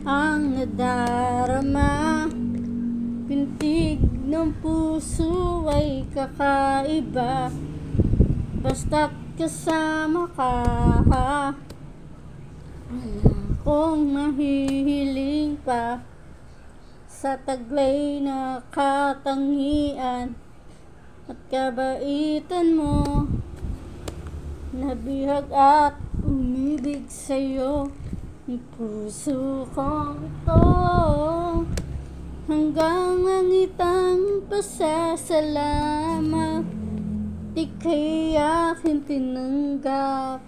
ang nadarama. Pintig ng puso ay kakaiba, basta't kasama ka. Wala akong mahihiling pa sa taglay na katangian at kabaitan mo. Nabihag at umibig sa'yo ang puso kong ito, hanggang langitang pasasalamat ika'y aking tinanggap,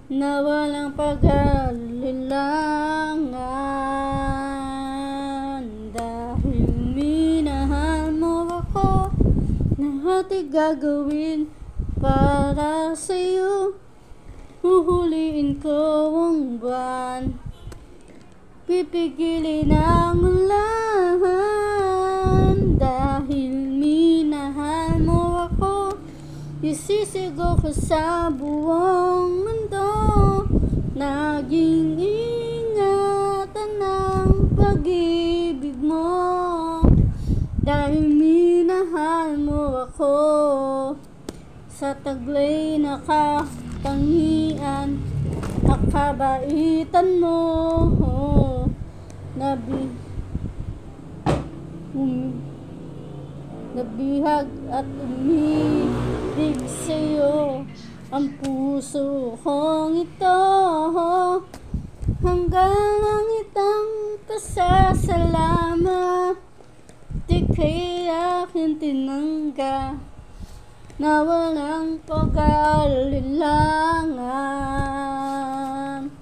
na walang pag-alilangan. Dahil minahal mo ako, lahat ay gagawin para sa'yo. Huhuliin ko ang buwan, pipigilin ang ulan. Dahil minahal mo ako, isisigo ko sa buong mundo. Naging ingatan ng pag-ibig mo, dahil minahal mo ako sa taglay na katangian at kabaitan mo. Nabihag at umibig sa'yo ang puso kong ito, hanggang langitang pasasalamat ika'y aking tinanggap, na walang pag-alilangan.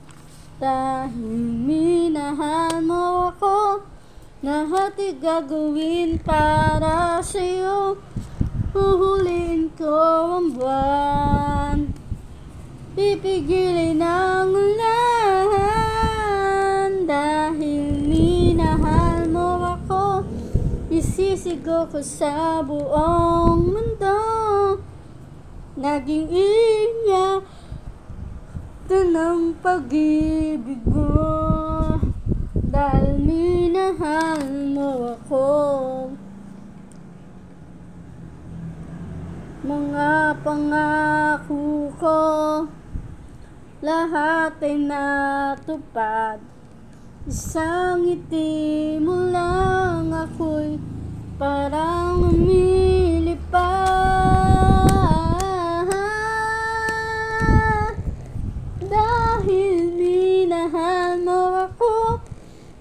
Dahil minahal mo ako, lahat ay gagawin para sa'yo. Huhuliin ko ang buwan, pipigilin ang ulan. Dahil minahal mo ako, isisigo ko sa buong mundo. Naging ingatan ng pag-ibig mo, dahil minahal mo ako. Mga pangako ko, lahat ay natupad. Isang ngiti mo lang, ako'y parang lumilipad. Dahil minahal mo ako,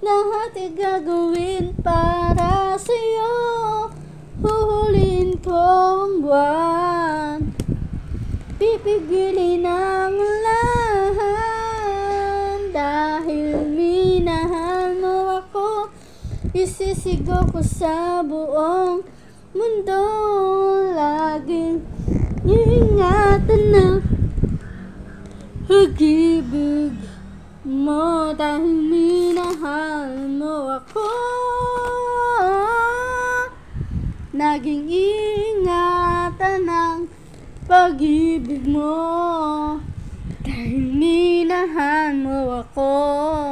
lahat ay gagawin para sa'yo. Huhuliin ko ang buwan, pipigilin ang ulan. Dahil minahal mo ako, isisigo ko sa buong mundo. Laging ingatan na pag-ibig mo, dahil minahal mo ako. Naging ingatan ng pag-ibig mo, dahil minahal mo ako.